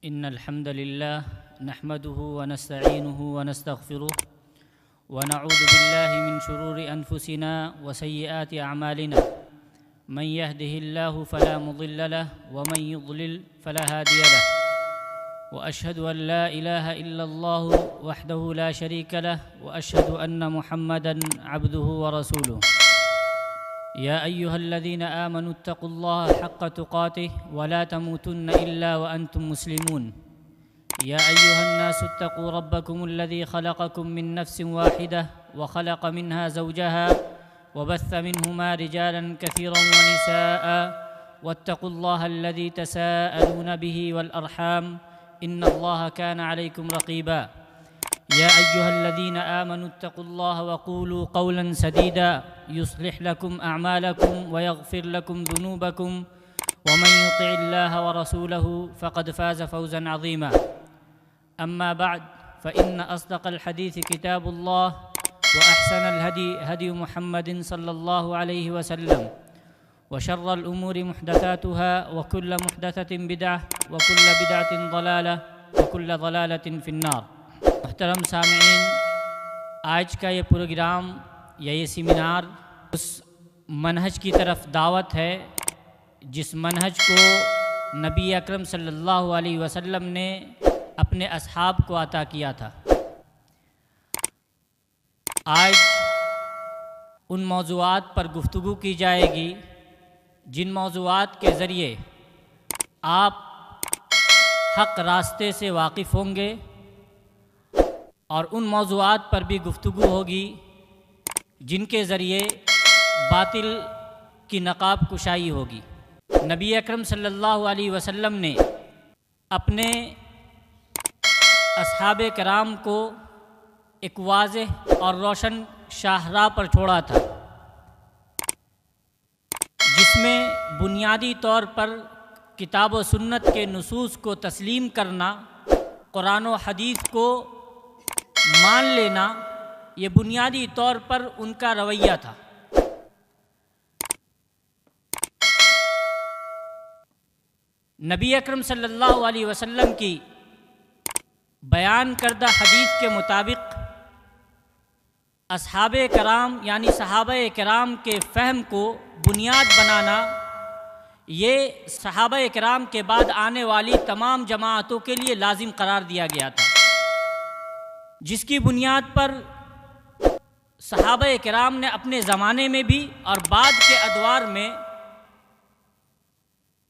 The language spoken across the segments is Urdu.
إن الحمد لله نحمده ونستعينه ونستغفره ونعوذ بالله من شرور أنفسنا وسيئات أعمالنا من يهده الله فلا مضل له ومن يضلل فلا هادي له وأشهد أن لا إله إلا الله وحده لا شريك له وأشهد أن محمدًا عبده ورسوله يا أيها الذين آمنوا اتقوا الله حق تقاته ولا تموتن إلا وأنتم مسلمون يا أيها الناس اتقوا ربكم الذي خلقكم من نفس واحدة وخلق منها زوجها وبث منهما رجالا كثيرا ونساء واتقوا الله الذي تساءلون به والأرحام إن الله كان عليكم رقيبا يا أيها الذين آمنوا اتقوا الله وقولوا قولا سديدا يصلح لكم أعمالكم ويغفر لكم ذنوبكم ومن يطع الله ورسوله فقد فاز فوزا عظيما أما بعد فإن أصدق الحديث كتاب الله وأحسن الهدي هدي محمد صلى الله عليه وسلم وشر الأمور محدثاتها وكل محدثة بدعة وكل بدعة ضلالة وكل ضلالة في النار۔ محترم سامعین، آج کا یہ پروگرام یا یہ سیمینار اس منہج کی طرف دعوت ہے جس منہج کو نبی اکرم صلی اللہ علیہ وسلم نے اپنے اصحاب کو عطا کیا تھا۔ آج ان موضوعات پر گفتگو کی جائے گی جن موضوعات کے ذریعے آپ حق راستے سے واقف ہوں گے، اور ان موضوعات پر بھی گفتگو ہوگی جن کے ذریعے باطل کی نقاب کشائی ہوگی۔ نبی اکرم صلی اللہ علیہ وسلم نے اپنے اصحاب کرام کو ایک واضح اور روشن شاہراہ پر چھوڑا تھا، جس میں بنیادی طور پر کتاب و سنت کے نصوص کو تسلیم کرنا، قرآن و حدیث کو مان لینا، یہ بنیادی طور پر ان کا رویہ تھا۔ نبی اکرم صلی اللہ علیہ وسلم کی بیان کردہ حدیث کے مطابق اصحاب کرام یعنی صحابہ کرام کے فہم کو بنیاد بنانا، یہ صحابہ کرام کے بعد آنے والی تمام جماعتوں کے لیے لازم قرار دیا گیا تھا، جس کی بنیاد پر صحابہ کرام نے اپنے زمانے میں بھی اور بعد کے ادوار میں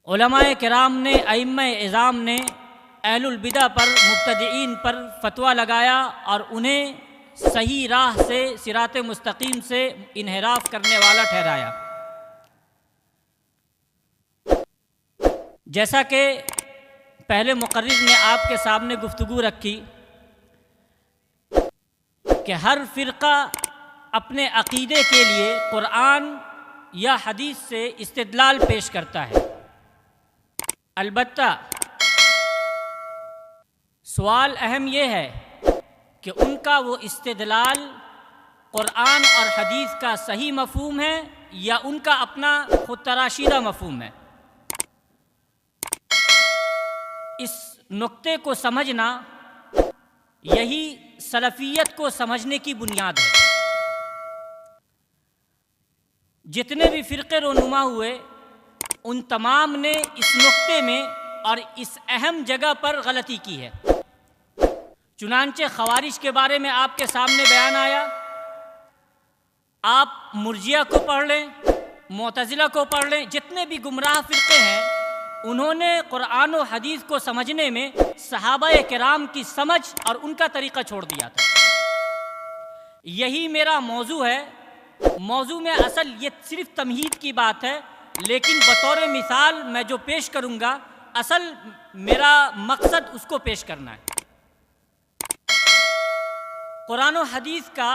علماء کرام نے، ائمہ اعظام نے اہل البدع پر، مبتدعین پر فتویٰ لگایا اور انہیں صحیح راہ سے، صراط مستقیم سے انحراف کرنے والا ٹھہرایا۔ جیسا کہ پہلے مقرر نے آپ کے سامنے گفتگو رکھی کہ ہر فرقہ اپنے عقیدے کے لیے قرآن یا حدیث سے استدلال پیش کرتا ہے، البتہ سوال اہم یہ ہے کہ ان کا وہ استدلال قرآن اور حدیث کا صحیح مفہوم ہے یا ان کا اپنا خود تراشیدہ مفہوم ہے۔ اس نقطے کو سمجھنا یہی سلفیت کو سمجھنے کی بنیاد ہے۔ جتنے بھی فرقے رونما ہوئے ان تمام نے اس نقطے میں اور اس اہم جگہ پر غلطی کی ہے۔ چنانچہ خوارج کے بارے میں آپ کے سامنے بیان آیا، آپ مرجئہ کو پڑھ لیں، معتزلہ کو پڑھ لیں، جتنے بھی گمراہ فرقے ہیں انہوں نے قرآن و حدیث کو سمجھنے میں صحابہ کرام کی سمجھ اور ان کا طریقہ چھوڑ دیا تھا۔ یہی میرا موضوع ہے۔ موضوع میں اصل یہ صرف تمہید کی بات ہے، لیکن بطور مثال میں جو پیش کروں گا اصل میرا مقصد اس کو پیش کرنا ہے۔ قرآن و حدیث کا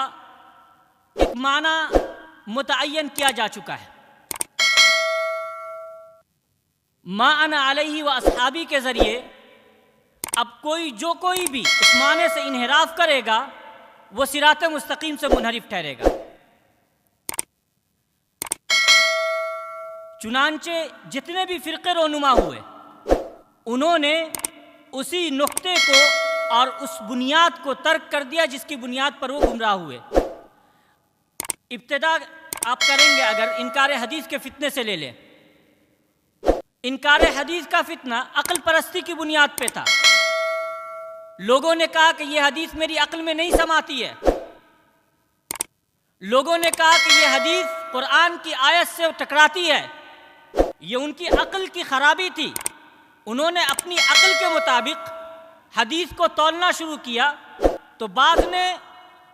ایک معنی متعین کیا جا چکا ہے۔ ما انا علیہ و اصحابی کے ذریعے اب کوئی بھی اس معنی سے انحراف کرے گا وہ صراط مستقیم سے منحرف ٹھہرے گا۔ چنانچہ جتنے بھی فرقے رونما ہوئے انہوں نے اسی نقطے کو اور اس بنیاد کو ترک کر دیا جس کی بنیاد پر وہ گمراہ ہوئے۔ ابتدا آپ کریں گے اگر انکار حدیث کے فتنے سے لے لیں، انکار حدیث کا فتنہ عقل پرستی کی بنیاد پہ تھا۔ لوگوں نے کہا کہ یہ حدیث میری عقل میں نہیں سماتی ہے، لوگوں نے کہا کہ یہ حدیث قرآن کی آیت سے ٹکراتی ہے، یہ ان کی عقل کی خرابی تھی۔ انہوں نے اپنی عقل کے مطابق حدیث کو تولنا شروع کیا، تو بعض نے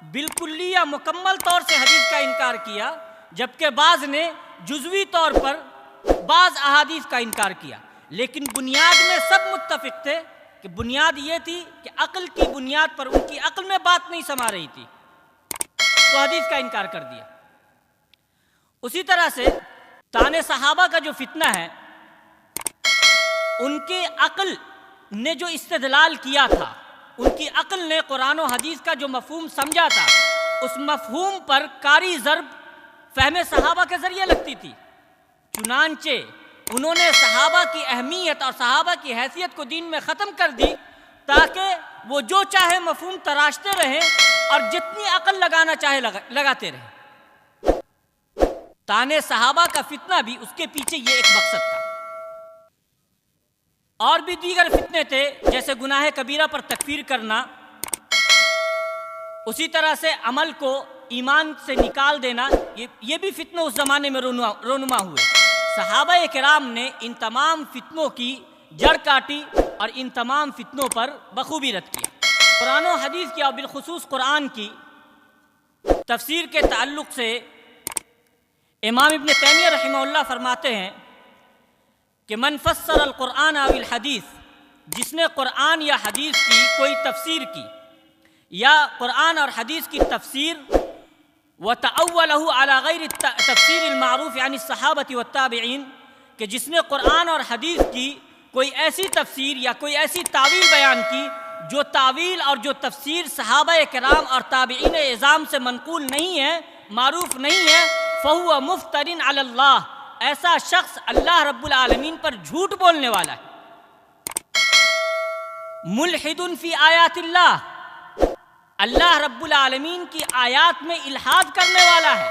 بالکلی یا مکمل طور سے حدیث کا انکار کیا، جبکہ بعض نے جزوی طور پر بعض احادیث کا انکار کیا، لیکن بنیاد میں سب متفق تھے کہ بنیاد یہ تھی کہ عقل کی بنیاد پر ان کی عقل میں بات نہیں سما رہی تھی، تو حدیث کا انکار کر دیا۔ اسی طرح سے طعن صحابہ کا جو فتنہ ہے، ان کی عقل نے جو استدلال کیا تھا، ان کی عقل نے قرآن و حدیث کا جو مفہوم سمجھا تھا، اس مفہوم پر کاری ضرب فہم صحابہ کے ذریعے لگتی تھی۔ چنانچہ انہوں نے صحابہ کی اہمیت اور صحابہ کی حیثیت کو دین میں ختم کر دی، تاکہ وہ جو چاہے مفہوم تراشتے رہیں اور جتنی عقل لگانا چاہے لگاتے رہیں۔ طعن صحابہ کا فتنہ بھی اس کے پیچھے یہ ایک مقصد تھا۔ اور بھی دیگر فتنے تھے، جیسے گناہ کبیرہ پر تکفیر کرنا، اسی طرح سے عمل کو ایمان سے نکال دینا، یہ بھی فتنے اس زمانے میں رونما ہوئے۔ صحابہ کرام نے ان تمام فتنوں کی جڑ کاٹی اور ان تمام فتنوں پر بخوبی رد کیا۔ قرآن و حدیث کی اور بالخصوص قرآن کی تفسیر کے تعلق سے امام ابن تیمیہ رحمہ اللہ فرماتے ہیں کہ من فسر القرآن او الحدیث، جس نے قرآن یا حدیث کی کوئی تفسیر کی یا قرآن اور حدیث کی تفسیر وتأولہ علی غیر التفسیر المعروف عن الصحابۃ والتابعین، کہ جس نے قرآن اور حدیث کی کوئی ایسی تفسیر یا کوئی ایسی تعویل بیان کی جو تعویل اور جو تفسیر صحابہ کرام اور تابعین اعظام سے منقول نہیں ہے، معروف نہیں ہے، فہو مفتر علی اللہ، ایسا شخص اللہ رب العالمین پر جھوٹ بولنے والا ہے۔ ملحد فی آیات اللہ، اللہ رب العالمین کی آیات میں الحاد کرنے والا ہے۔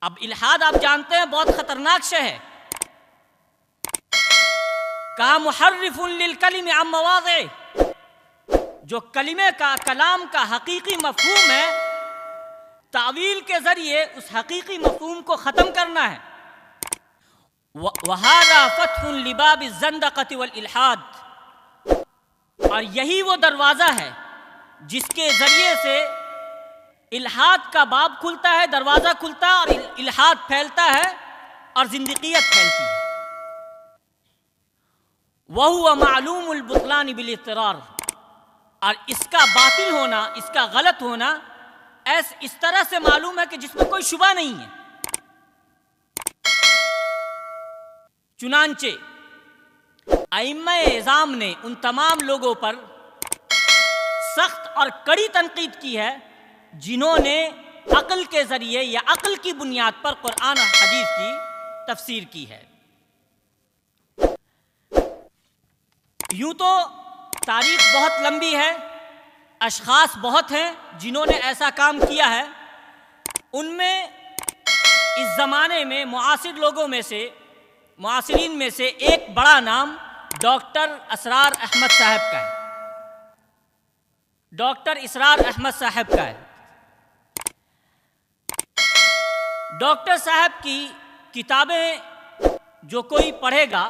اب الحاد آپ جانتے ہیں بہت خطرناک شے ہے۔ کہا محرف للکلم عن مواضعہ، جو کلمے کا کلام کا حقیقی مفہوم ہے، تعویل کے ذریعے اس حقیقی مفہوم کو ختم کرنا ہے۔ وَهَذَا فَتْحٌ لِبَابِ الزَّنْدَقَةِ وَالْإِلْحَادِ، اور یہی وہ دروازہ ہے جس کے ذریعے سے الحاد کا باب کھلتا ہے، دروازہ کھلتا ہے، اور الحاد پھیلتا ہے اور زندقیت پھیلتی ہے۔ وَهُوَ مَعْلُومُ الْبُطْلَانِ بِالْاضْطِرَارِ، اور اس کا باطل ہونا، اس کا غلط ہونا اس طرح سے معلوم ہے کہ جس میں کوئی شبہ نہیں ہے۔ چنانچہ ائمہ اعظام نے ان تمام لوگوں پر سخت اور کڑی تنقید کی ہے جنہوں نے عقل کے ذریعے یا عقل کی بنیاد پر قرآن اور حدیث کی تفسیر کی ہے۔ یوں تو تاریخ بہت لمبی ہے، اشخاص بہت ہیں جنہوں نے ایسا کام کیا ہے۔ ان میں اس زمانے میں معاصرین میں سے ایک بڑا نام ڈاکٹر اسرار احمد صاحب کا ہے۔ ڈاکٹر اسرار احمد صاحب کا ہے۔ ڈاکٹر صاحب کی کتابیں جو کوئی پڑھے گا،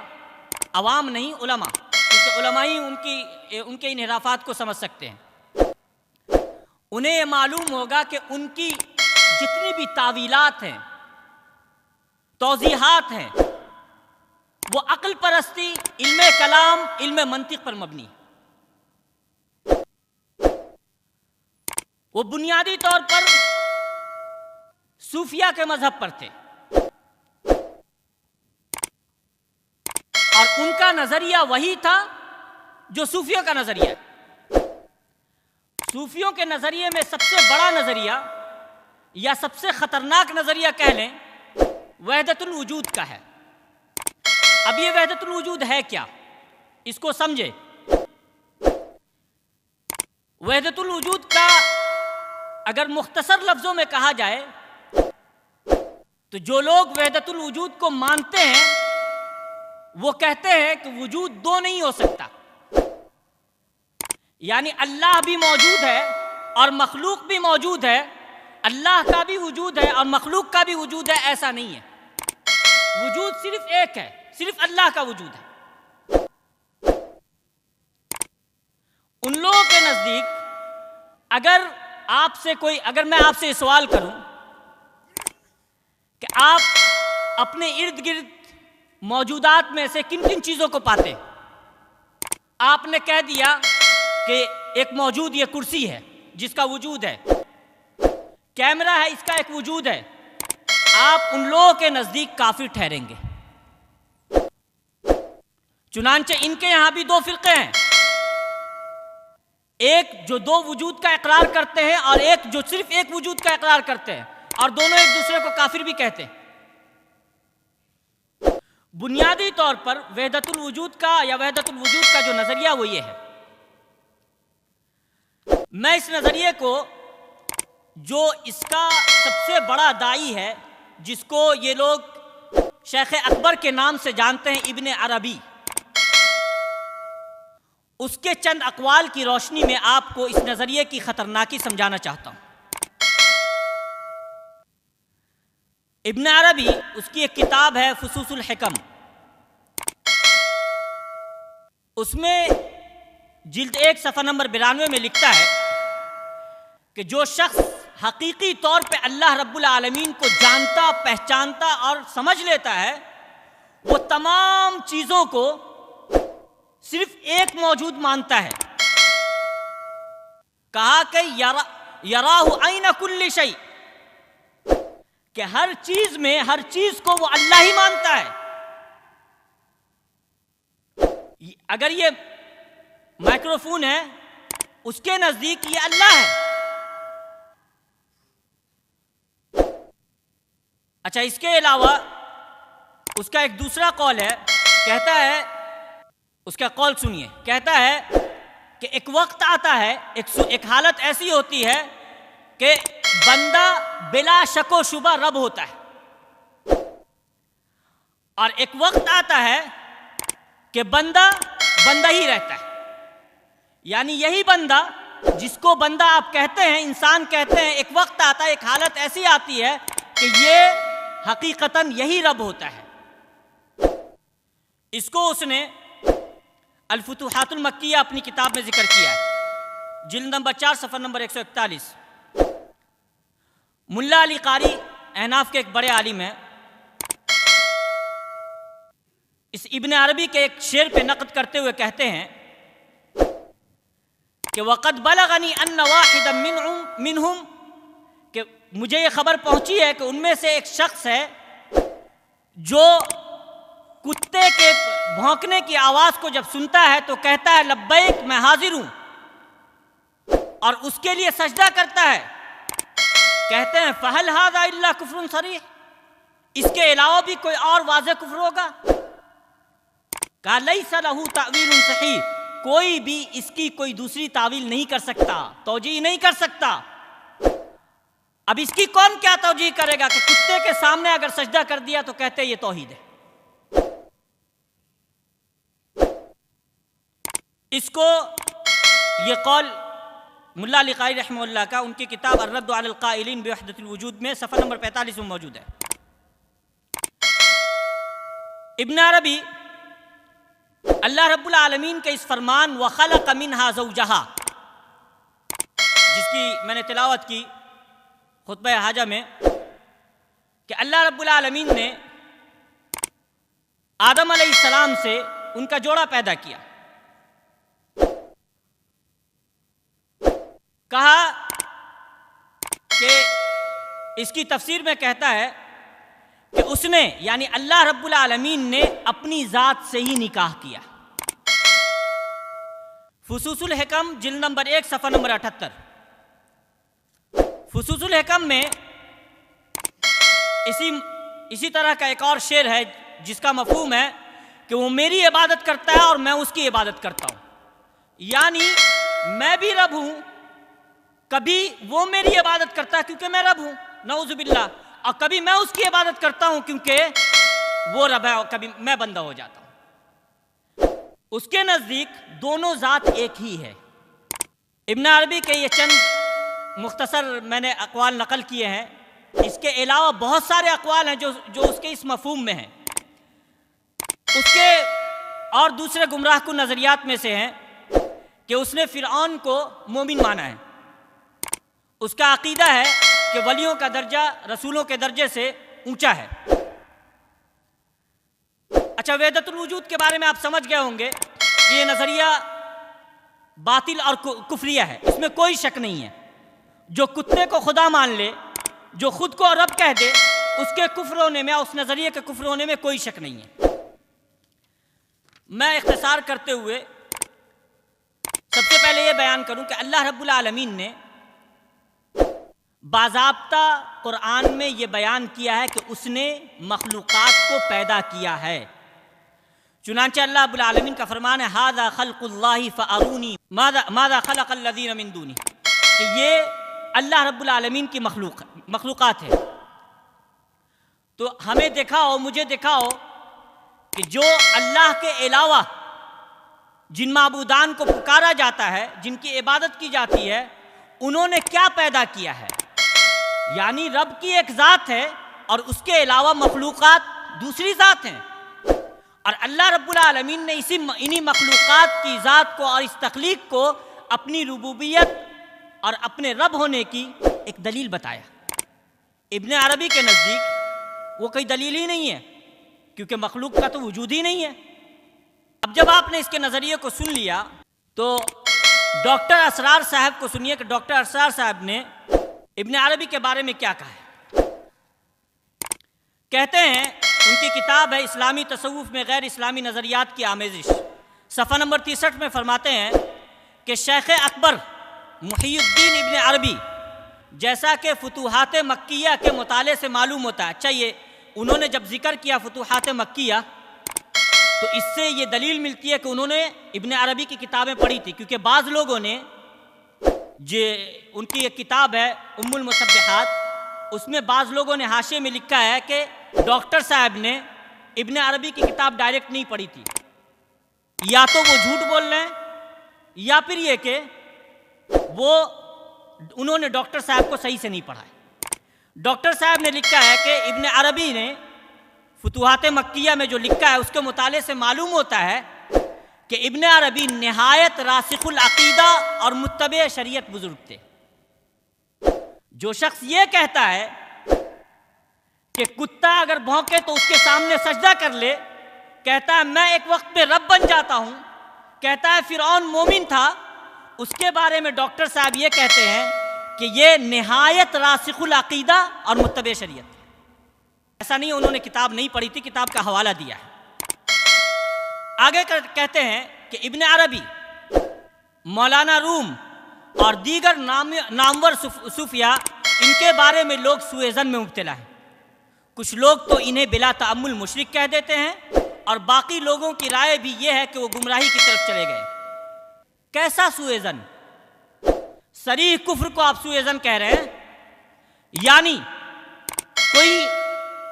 عوام نہیں علماء، کیونکہ علماء ہی ان کے انحرافات کو سمجھ سکتے ہیں، انہیں یہ معلوم ہوگا کہ ان کی جتنی بھی تعویلات ہیں، توضیحات ہیں، وہ عقل پرستی، علم کلام، علم منطق پر مبنی ہے۔ وہ بنیادی طور پر صوفیہ کے مذہب پر تھے، اور ان کا نظریہ وہی تھا جو صوفیوں کا نظریہ ہے۔ صوفیوں کے نظریے میں سب سے بڑا نظریہ یا سب سے خطرناک نظریہ کہہ لیں وحدت الوجود کا ہے۔ اب یہ وحدت الوجود ہے کیا؟ اس کو سمجھے۔ وحدت الوجود کا اگر مختصر لفظوں میں کہا جائے تو جو لوگ وحدت الوجود کو مانتے ہیں وہ کہتے ہیں کہ وجود دو نہیں ہو سکتا، یعنی اللہ بھی موجود ہے اور مخلوق بھی موجود ہے، اللہ کا بھی وجود ہے اور مخلوق کا بھی وجود ہے، ایسا نہیں ہے۔ وجود صرف ایک ہے، صرف اللہ کا وجود ہے۔ ان لوگوں کے نزدیک اگر میں آپ سے سوال کروں کہ آپ اپنے ارد گرد موجودات میں سے کن کن چیزوں کو پاتے ہیں، آپ نے کہہ دیا کہ ایک موجود یہ کرسی ہے جس کا وجود ہے، کیمرہ ہے اس کا ایک وجود ہے، آپ ان لوگوں کے نزدیک کافر ٹھہریں گے۔ چنانچہ ان کے یہاں بھی دو فرقے ہیں، ایک جو دو وجود کا اقرار کرتے ہیں اور ایک جو صرف ایک وجود کا اقرار کرتے ہیں، اور دونوں ایک دوسرے کو کافر بھی کہتے ہیں۔ بنیادی طور پر وحدت الوجود کا جو نظریہ وہ یہ ہے، میں اس نظریے کو، جو اس کا سب سے بڑا داعی ہے جس کو یہ لوگ شیخ اکبر کے نام سے جانتے ہیں، ابن عربی، اس کے چند اقوال کی روشنی میں آپ کو اس نظریے کی خطرناکی سمجھانا چاہتا ہوں۔ ابن عربی، اس کی ایک کتاب ہے فصوص الحکم، اس میں جلد 1 صفحہ نمبر 92 میں لکھتا ہے کہ جو شخص حقیقی طور پہ اللہ رب العالمین کو جانتا، پہچانتا اور سمجھ لیتا ہے، وہ تمام چیزوں کو صرف ایک موجود مانتا ہے۔ کہا کہ یراہ عین کل شیء، کہ ہر چیز میں ہر چیز کو وہ اللہ ہی مانتا ہے۔ اگر یہ مائکروفون ہے، اس کے نزدیک یہ اللہ ہے۔ اچھا، اس کے علاوہ اس کا ایک دوسرا قول ہے، کہتا ہے، اس کا قول سنیے، کہتا ہے کہ ایک وقت آتا ہے، ایک حالت ایسی ہوتی ہے کہ بندہ بلا شک و شبہ رب ہوتا ہے، اور ایک وقت آتا ہے کہ بندہ ہی رہتا ہے۔ یعنی یہی بندہ جس کو بندہ آپ کہتے ہیں، انسان کہتے ہیں، ایک وقت آتا ہے، ایک حالت ایسی آتی ہے کہ یہ حقیقتاً یہی رب ہوتا ہے۔ اس کو اس نے الفتوحات المکیہ اپنی کتاب میں ذکر کیا ہے، جلد نمبر 4 صفحہ نمبر 141۔ ملا علی قاری احناف کے ایک بڑے عالم ہیں، اس ابن عربی کے ایک شعر پہ نقد کرتے ہوئے کہتے ہیں کہ وَقَدْ بَلَغَنِي أَنَّ وَاحِدًا مِّنْهُمْ، کہ مجھے یہ خبر پہنچی ہے کہ ان میں سے ایک شخص ہے جو کتے کے بھونکنے کی آواز کو جب سنتا ہے تو کہتا ہے لبیک، میں حاضر ہوں، اور اس کے لیے سجدہ کرتا ہے۔ کہتے ہیں فَهَلْ هَذَا إِلَّا كُفْرٌ صَرِيحٌ، اس کے علاوہ بھی کوئی اور واضح کفر ہوگا؟ کہا لَيْسَ لَهُ تَأْوِيلٌ صَحِيحٌ، کوئی بھی اس کی کوئی دوسری تعویل نہیں کر سکتا، توجیہ نہیں کر سکتا۔ اب اس کی کون کیا توجیہ کرے گا کہ کتے کے سامنے اگر سجدہ کر دیا تو کہتے یہ توحید ہے۔ اس کو یہ قول ملا علی قاری رحمہ اللہ کا ان کی کتاب الرد علی القائلین بوحدت الوجود میں صفحہ نمبر 45 میں موجود ہے۔ ابن عربی اللہ رب العالمین کے اس فرمان وَخَلَقَ مِنْهَا زَوْجَهَا، جس کی میں نے تلاوت کی خطبہ حاجہ میں، کہ اللہ رب العالمین نے آدم علیہ السلام سے ان کا جوڑا پیدا کیا۔ کہا کہ اس کی تفسیر میں کہتا ہے کہ اس نے، یعنی اللہ رب العالمین نے اپنی ذات سے ہی نکاح کیا۔ فصوص الحکم جلد نمبر 1 صفحہ نمبر 78۔ فصوص الحکم میں اسی طرح کا ایک اور شعر ہے جس کا مفہوم ہے کہ وہ میری عبادت کرتا ہے اور میں اس کی عبادت کرتا ہوں، یعنی میں بھی رب ہوں، کبھی وہ میری عبادت کرتا ہے کیونکہ میں رب ہوں نعوذ باللہ، اور کبھی میں اس کی عبادت کرتا ہوں کیونکہ وہ رب ہے، اور کبھی میں بندہ ہو جاتا ہوں۔ اس کے نزدیک دونوں ذات ایک ہی ہے۔ ابن عربی کے یہ چند مختصر میں نے اقوال نقل کیے ہیں، اس کے علاوہ بہت سارے اقوال ہیں جو اس کے اس مفہوم میں ہیں۔ اس کے اور دوسرے گمراہ کن نظریات میں سے ہیں کہ اس نے فرعون کو مومن مانا ہے، اس کا عقیدہ ہے کہ ولیوں کا درجہ رسولوں کے درجے سے اونچا ہے۔ اچھا، وحدت الوجود کے بارے میں آپ سمجھ گئے ہوں گے کہ یہ نظریہ باطل اور کفریہ ہے، اس میں کوئی شک نہیں ہے۔ جو کتے کو خدا مان لے، جو خود کو رب کہہ دے، اس کے کفر ہونے میں، اس نظریے کے کفر ہونے میں کوئی شک نہیں ہے۔ میں اختصار کرتے ہوئے سب سے پہلے یہ بیان کروں کہ اللہ رب العالمین نے باضابطہ قرآن میں یہ بیان کیا ہے کہ اس نے مخلوقات کو پیدا کیا ہے۔ چنانچہ اللہ رب العالمین کا فرمان ہے ھذا خلق اللہ فارونی ماذا خلق الذین من دونہ، کہ یہ اللہ رب العالمین کی مخلوقات ہے۔ تو ہمیں دکھاؤ، مجھے دکھاؤ کہ جو اللہ کے علاوہ جن معبودان کو پکارا جاتا ہے، جن کی عبادت کی جاتی ہے، انہوں نے کیا پیدا کیا ہے۔ یعنی رب کی ایک ذات ہے اور اس کے علاوہ مخلوقات دوسری ذات ہیں، اور اللہ رب العالمین نے انہی مخلوقات کی ذات کو اور اس تخلیق کو اپنی ربوبیت اور اپنے رب ہونے کی ایک دلیل بتایا۔ ابن عربی کے نزدیک وہ کوئی دلیل ہی نہیں ہے، کیونکہ مخلوق کا تو وجود ہی نہیں ہے۔ اب جب آپ نے اس کے نظریے کو سن لیا تو ڈاکٹر اسرار صاحب کو سنیے کہ ڈاکٹر اسرار صاحب نے ابن عربی کے بارے میں کیا کہا ہے۔ کہتے ہیں، ان کی کتاب ہے اسلامی تصوف میں غیر اسلامی نظریات کی آمیزش، صفحہ نمبر 63 میں فرماتے ہیں کہ شیخ اکبر محی الدین ابن عربی، جیسا کہ فتوحات مکیہ کے مطالعے سے معلوم ہوتا ہے۔ چاہیے انہوں نے جب ذکر کیا فتوحات مکیہ تو اس سے یہ دلیل ملتی ہے کہ انہوں نے ابن عربی کی کتابیں پڑھی تھی، کیونکہ بعض لوگوں نے ان کی ایک کتاب ہے ام المسبحات، اس میں بعض لوگوں نے حاشیے میں لکھا ہے کہ ڈاکٹر صاحب نے ابن عربی کی کتاب ڈائریکٹ نہیں پڑھی تھی، یا تو وہ جھوٹ بول رہے ہیں یا پھر یہ کہ انہوں نے ڈاکٹر صاحب کو صحیح سے نہیں پڑھا ہے۔ ڈاکٹر صاحب نے لکھا ہے کہ ابن عربی نے فتوحات مکیہ میں جو لکھا ہے اس کے مطالعے سے معلوم ہوتا ہے کہ ابن عربی نہایت راسخ العقیدہ اور متبع شریعت بزرگ تھے۔ جو شخص یہ کہتا ہے کہ کتا اگر بھونکے تو اس کے سامنے سجدہ کر لے، کہتا ہے میں ایک وقت پہ رب بن جاتا ہوں، کہتا ہے فرعون مومن تھا، اس کے بارے میں ڈاکٹر صاحب یہ کہتے ہیں کہ یہ نہایت راسخ العقیدہ اور متبع شریعت ہے۔ ایسا نہیں انہوں نے کتاب نہیں پڑھی تھی، کتاب کا حوالہ دیا ہے۔ آگے کہتے ہیں کہ ابن عربی، مولانا روم اور دیگر نامور صوفیاء، ان کے بارے میں لوگ سوء ظن میں مبتلا ہیں۔ کچھ لوگ تو انہیں بلا تأمل مشرک کہہ دیتے ہیں، اور باقی لوگوں کی رائے بھی یہ ہے کہ وہ گمراہی کی طرف چلے گئے۔ کیسا سوء ظن؟ صریح کفر کو آپ سوء ظن کہہ رہے ہیں؟ یعنی کوئی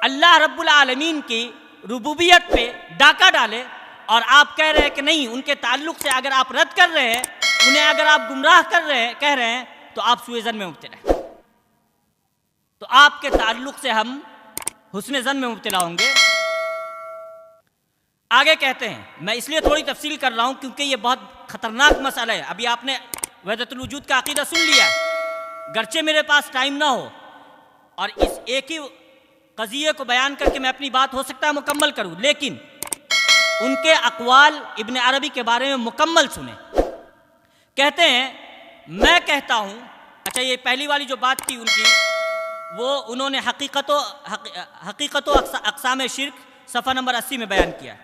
اللہ رب العالمین کی ربوبیت پہ ڈاکہ ڈالے اور آپ کہہ رہے ہیں کہ نہیں، ان کے تعلق سے اگر آپ رد کر رہے ہیں، انہیں اگر آپ گمراہ کہہ رہے ہیں تو آپ سوء ظن میں مبتلا ہیں۔ تو آپ کے تعلق سے ہم حسن ظن میں مبتلا ہوں گے۔ آگے کہتے ہیں، میں اس لیے تھوڑی تفصیل کر رہا ہوں کیونکہ یہ بہت خطرناک مسئلہ ہے۔ ابھی آپ نے وحدت الوجود کا عقیدہ سن لیا ہے، گرچہ میرے پاس ٹائم نہ ہو اور اس ایک ہی قضیے کو بیان کر کے میں اپنی بات ہو سکتا ہے مکمل کروں، لیکن ان کے اقوال ابن عربی کے بارے میں مکمل سنیں۔ کہتے ہیں، میں کہتا ہوں، اچھا یہ پہلی والی جو بات تھی ان کی، وہ انہوں نے حقیقت و اقسام شرک صفحہ نمبر 80 میں بیان کیا۔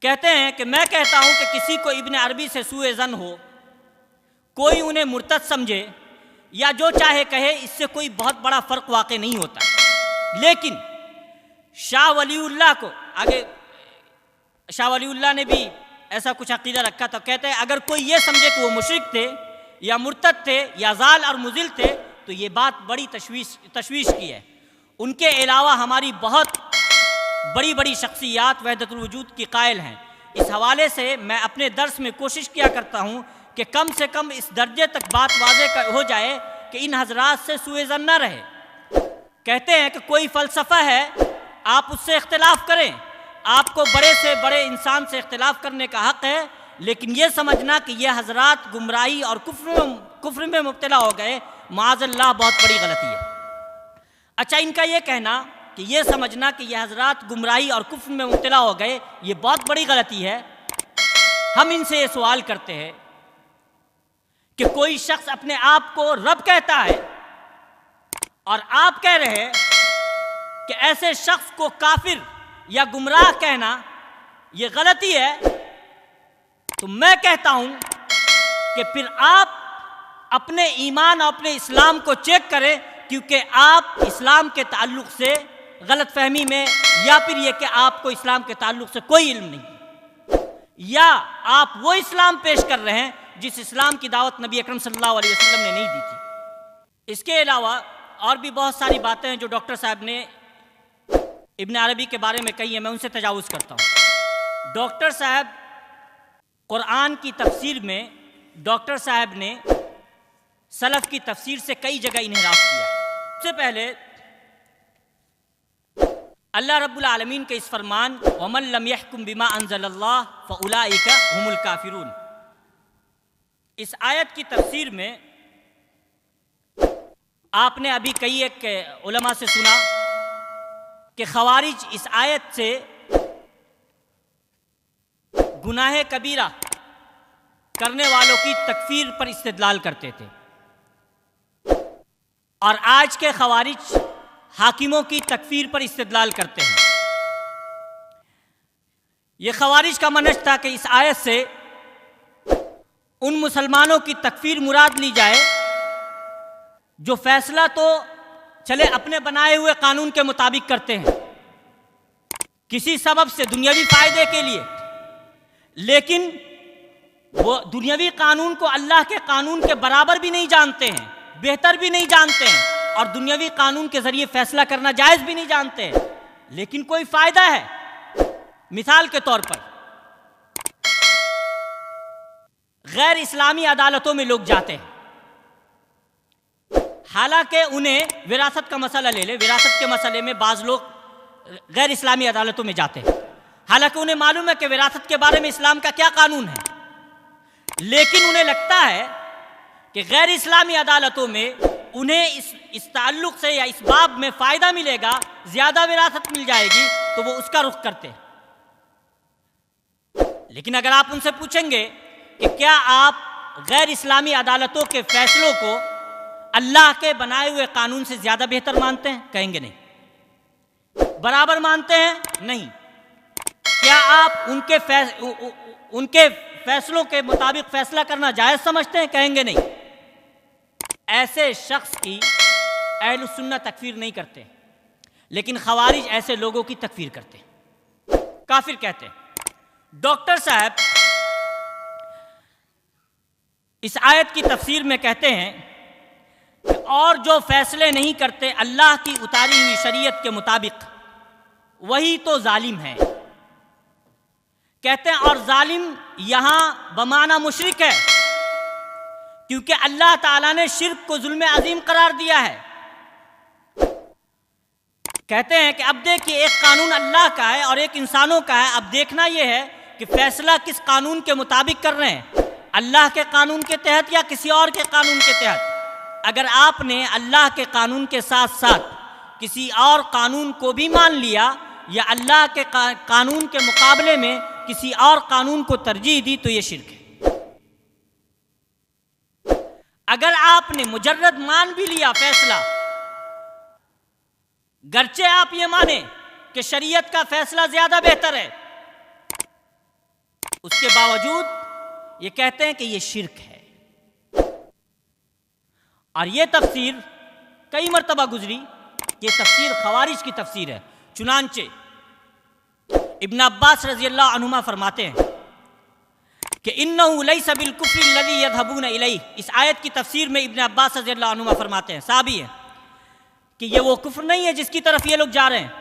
کہتے ہیں کہ میں کہتا ہوں کہ کسی کو ابن عربی سے سوء ظن ہو، کوئی انہیں مرتد سمجھے یا جو چاہے کہے، اس سے کوئی بہت بڑا فرق واقع نہیں ہوتا، لیکن شاہ ولی اللہ کو، آگے شاہ ولی اللہ نے بھی ایسا کچھ عقیدہ رکھا تھا. کہتے ہیں اگر کوئی یہ سمجھے کہ وہ مشرک تھے یا مرتد تھے یا ضال اور مضل تھے تو یہ بات بڑی تشویش کی ہے. ان کے علاوہ ہماری بہت بڑی بڑی شخصیات وحدت الوجود کی قائل ہیں. اس حوالے سے میں اپنے درس میں کوشش کیا کرتا ہوں کہ کم سے کم اس درجے تک بات واضح ہو جائے کہ ان حضرات سے سوء ظن نہ رہے. کہتے ہیں کہ کوئی فلسفہ ہے آپ اس سے اختلاف کریں, آپ کو بڑے سے بڑے انسان سے اختلاف کرنے کا حق ہے, لیکن یہ سمجھنا کہ یہ حضرات گمراہی اور کفر میں مبتلا ہو گئے, معاذ اللہ بہت بڑی غلطی ہے. اچھا, ان کا یہ کہنا کہ یہ سمجھنا کہ یہ حضرات گمراہی اور کفر میں مبتلا ہو گئے یہ بہت بڑی غلطی ہے. ہم ان سے یہ سوال کرتے ہیں کہ کوئی شخص اپنے آپ کو رب کہتا ہے اور آپ کہہ رہے ہیں کہ ایسے شخص کو کافر یا گمراہ کہنا یہ غلطی ہے, تو میں کہتا ہوں کہ پھر آپ اپنے ایمان اور اپنے اسلام کو چیک کریں, کیونکہ آپ اسلام کے تعلق سے غلط فہمی میں, یا پھر یہ کہ آپ کو اسلام کے تعلق سے کوئی علم نہیں, یا آپ وہ اسلام پیش کر رہے ہیں جس اسلام کی دعوت نبی اکرم صلی اللہ علیہ وسلم نے نہیں دی تھی. اس کے علاوہ اور بھی بہت ساری باتیں ہیں جو ڈاکٹر صاحب نے ابن عربی کے بارے میں کہی ہیں, میں ان سے تجاوز کرتا ہوں. ڈاکٹر صاحب قرآن کی تفسیر میں ڈاکٹر صاحب نے سلف کی تفسیر سے کئی جگہ انحراف کیا. سب سے پہلے اللہ رب العالمین کے اس فرمان وَمَن لَّمْ يَحْكُمْ بِمَا أَنزَلَ اللَّهُ فَأُولَٰئِكَ هُمُ الْكَافِرُونَ, اس آیت کی تفسیر میں آپ نے ابھی کئی ایک علماء سے سنا کہ خوارج اس آیت سے گناہ کبیرہ کرنے والوں کی تکفیر پر استدلال کرتے تھے, اور آج کے خوارج حاکموں کی تکفیر پر استدلال کرتے ہیں. یہ خوارج کا منہج تھا کہ اس آیت سے ان مسلمانوں کی تکفیر مراد لی جائے جو فیصلہ تو چلے اپنے بنائے ہوئے قانون کے مطابق کرتے ہیں کسی سبب سے دنیاوی فائدے کے لیے, لیکن وہ دنیاوی قانون کو اللہ کے قانون کے برابر بھی نہیں جانتے ہیں, بہتر بھی نہیں جانتے ہیں, اور دنیاوی قانون کے ذریعے فیصلہ کرنا جائز بھی نہیں جانتے ہیں, لیکن کوئی فائدہ ہے. مثال کے طور پر غیر اسلامی عدالتوں میں لوگ جاتے ہیں, حالانکہ انہیں وراثت کا مسئلہ لے لے, وراثت کے مسئلے میں بعض لوگ غیر اسلامی عدالتوں میں جاتے ہیں, حالانکہ انہیں معلوم ہے کہ وراثت کے بارے میں اسلام کا کیا قانون ہے, لیکن انہیں لگتا ہے کہ غیر اسلامی عدالتوں میں انہیں اس تعلق سے یا اس باب میں فائدہ ملے گا, زیادہ وراثت مل جائے گی, تو وہ اس کا رخ کرتے ہیں. لیکن اگر آپ ان سے پوچھیں گے کہ کیا آپ غیر اسلامی عدالتوں کے فیصلوں کو اللہ کے بنائے ہوئے قانون سے زیادہ بہتر مانتے ہیں, کہیں گے نہیں. برابر مانتے ہیں, نہیں. کیا آپ ان کے فیصلوں کے مطابق فیصلہ کرنا جائز سمجھتے ہیں, کہیں گے نہیں. ایسے شخص کی اہل سنت تکفیر نہیں کرتے, لیکن خوارج ایسے لوگوں کی تکفیر کرتے ہیں, کافر کہتے ہیں. ڈاکٹر صاحب اس آیت کی تفسیر میں کہتے ہیں کہ اور جو فیصلے نہیں کرتے اللہ کی اتاری ہوئی شریعت کے مطابق وہی تو ظالم ہیں. کہتے ہیں اور ظالم یہاں بمعنی مشرک ہے, کیونکہ اللہ تعالیٰ نے شرک کو ظلم عظیم قرار دیا ہے. کہتے ہیں کہ اب دیکھیے ایک قانون اللہ کا ہے اور ایک انسانوں کا ہے, اب دیکھنا یہ ہے کہ فیصلہ کس قانون کے مطابق کر رہے ہیں, اللہ کے قانون کے تحت یا کسی اور کے قانون کے تحت. اگر آپ نے اللہ کے قانون کے ساتھ ساتھ کسی اور قانون کو بھی مان لیا یا اللہ کے قانون کے مقابلے میں کسی اور قانون کو ترجیح دی تو یہ شرک ہے. اگر آپ نے مجرد مان بھی لیا فیصلہ, گرچہ آپ یہ مانیں کہ شریعت کا فیصلہ زیادہ بہتر ہے, اس کے باوجود یہ کہتے ہیں کہ یہ شرک ہے. اور یہ تفسیر کئی مرتبہ گزری, یہ تفسیر خوارج کی تفسیر ہے. چنانچہ ابن عباس رضی اللہ عنہما فرماتے ہیں کہ انہ لیس بالکفر الذی یذهبون الیہ. اس آیت کی تفسیر میں ابن عباس رضی اللہ عنہما فرماتے ہیں، صحابی ہیں، کہ یہ وہ کفر نہیں ہے جس کی طرف یہ لوگ جا رہے ہیں.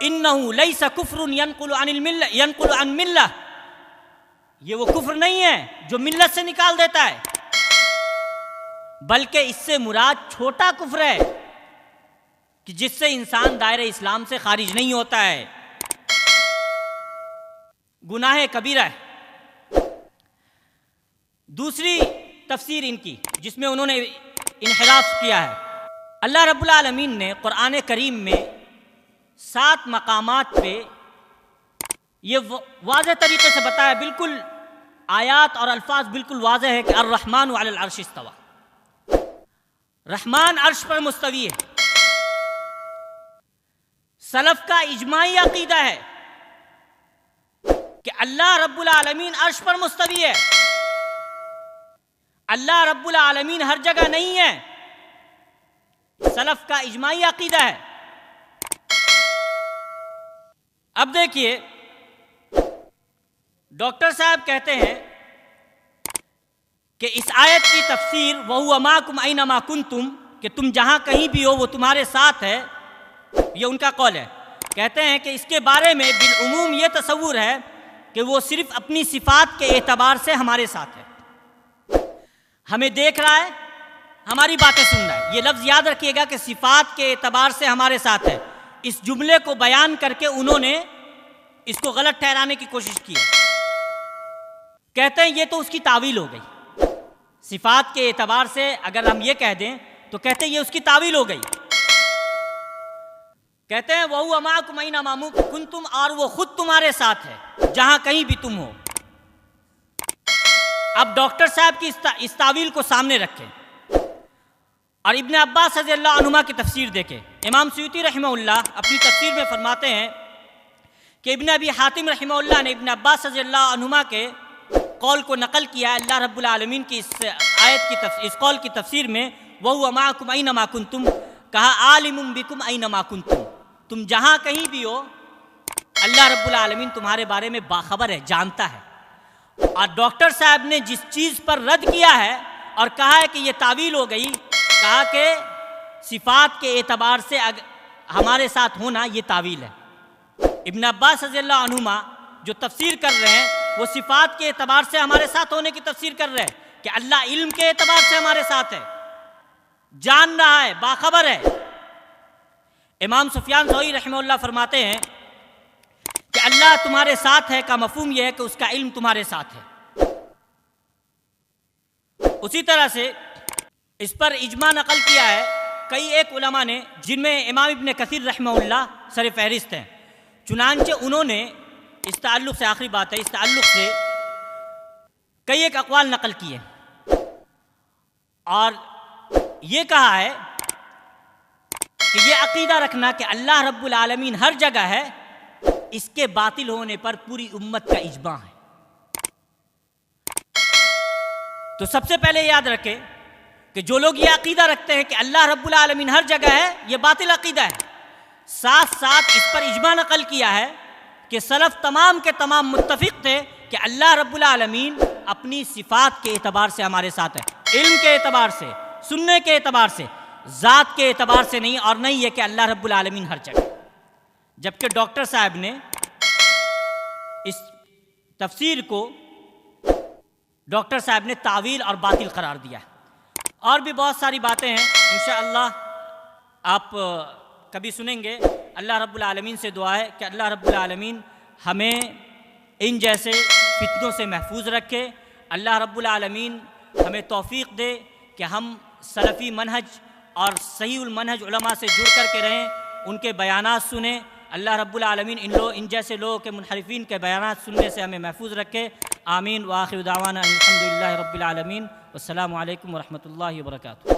انہ لیس کفر ینقل عن ملہ، یہ وہ کفر نہیں ہے جو ملت سے نکال دیتا ہے، بلکہ اس سے مراد چھوٹا کفر ہے کہ جس سے انسان دائرہ اسلام سے خارج نہیں ہوتا ہے، گناہ کبیرہ ہے. دوسری تفسیر ان کی جس میں انہوں نے انحراف کیا ہے، اللہ رب العالمین نے قرآن کریم میں 7 مقامات پہ یہ واضح طریقے سے بتایا، بالکل آیات اور الفاظ بالکل واضح ہے کہ الرحمن علی العرش استوى، رحمان عرش پر مستوی ہے. سلف کا اجماعی عقیدہ ہے کہ اللہ رب العالمین عرش پر مستوی ہے. اللہ رب العالمین ہر جگہ نہیں ہے، سلف کا اجماعی عقیدہ ہے. اب دیکھیے ڈاکٹر صاحب کہتے ہیں کہ اس آیت کی تفسیر وَهُوَ مَعَكُمْ أَيْنَمَا كُنْتُمْ، کہ تم جہاں کہیں بھی ہو وہ تمہارے ساتھ ہے، یہ ان کا قول ہے. کہتے ہیں کہ اس کے بارے میں بالعموم یہ تصور ہے کہ وہ صرف اپنی صفات کے اعتبار سے ہمارے ساتھ ہے، ہمیں دیکھ رہا ہے، ہماری باتیں سن رہا ہے. یہ لفظ یاد رکھیے گا کہ صفات کے اعتبار سے ہمارے ساتھ ہے. اس جملے کو بیان کر کے انہوں نے اس کو غلط ٹھہرانے کی کوشش کی ہے. کہتے ہیں یہ تو اس کی تعویل ہو گئی، صفات کے اعتبار سے اگر ہم یہ کہہ دیں تو کہتے ہیں یہ اس کی تعویل ہو گئی. کہتے ہیں وَهُوَ مَعَكُمْ أَيْنَمَا كُنْتُمْ، اور وہ خود تمہارے ساتھ ہے جہاں کہیں بھی تم ہو. اب ڈاکٹر صاحب کی اس تعویل کو سامنے رکھیں اور ابن عباس رضی اللہ عنہما کی تفسیر دیکھیں. امام سیوطی رحمہ اللہ اپنی تفسیر میں فرماتے ہیں کہ ابن ابی حاتم رحمہ اللہ نے ابن عباس رضی اللہ عنہما کے قول کو نقل کیا ہے اللہ رب العالمین کی اس آیت کی اس قول کی تفسیر میں وَهُوَ مَعَكُمْ أَيْنَمَا كُنْتُمْ، کہا عَالِمٌ بِكُمْ أَيْنَمَا كُنْتُمْ، تم جہاں کہیں بھی ہو اللہ رب العالمین تمہارے بارے میں باخبر ہے، جانتا ہے. اور ڈاکٹر صاحب نے جس چیز پر رد کیا ہے اور کہا ہے کہ یہ تعویل ہو گئی، کہا کہ صفات کے اعتبار سے ہمارے ساتھ ہونا یہ تعویل ہے. ابن عباس رضی اللہ عنہما جو تفسیر کر رہے ہیں وہ صفات کے اعتبار سے ہمارے ساتھ ہونے کی تفسیر کر رہے ہیں کہ اللہ علم کے اعتبار سے ہمارے ساتھ ہے، جان رہا ہے، باخبر ہے. امام سفیان ثوری رحمہ اللہ فرماتے ہیں کہ اللہ تمہارے ساتھ ہے کا مفہوم یہ ہے کہ اس کا علم تمہارے ساتھ ہے. اسی طرح سے اس پر اجماع نقل کیا ہے کئی ایک علماء نے، جن میں امام ابن کثیر رحمہ اللہ سر فہرست ہیں. چنانچہ انہوں نے اس تعلق سے، آخری بات ہے، اس تعلق سے کئی ایک اقوال نقل کیے اور یہ کہا ہے کہ یہ عقیدہ رکھنا کہ اللہ رب العالمین ہر جگہ ہے، اس کے باطل ہونے پر پوری امت کا اجماع ہے. تو سب سے پہلے یاد رکھیں کہ جو لوگ یہ عقیدہ رکھتے ہیں کہ اللہ رب العالمین ہر جگہ ہے، یہ باطل عقیدہ ہے. ساتھ ساتھ اس پر اجماع نقل کیا ہے کہ سلف تمام کے تمام متفق تھے کہ اللہ رب العالمین اپنی صفات کے اعتبار سے ہمارے ساتھ ہے، علم کے اعتبار سے، سننے کے اعتبار سے، ذات کے اعتبار سے نہیں، اور نہیں یہ کہ اللہ رب العالمین ہر جگہ. جبکہ ڈاکٹر صاحب نے اس تفسیر کو ڈاکٹر صاحب نے تعویل اور باطل قرار دیا. اور بھی بہت ساری باتیں ہیں انشاءاللہ آپ کبھی سنیں گے. اللہ رب العالمین سے دعا ہے کہ اللہ رب العالمین ہمیں ان جیسے فتنوں سے محفوظ رکھے. اللہ رب العالمین ہمیں توفیق دے کہ ہم سلفی منہج اور صحیح المنہج علماء سے جڑ کر کے رہیں، ان کے بیانات سنیں. اللہ رب العالمین ان جیسے لوگوں کے منحرفین کے بیانات سننے سے ہمیں محفوظ رکھے. آمین. وآخر دعوانا الحمدللہ رب العالمین. والسلام علیکم ورحمۃ اللہ وبرکاتہ.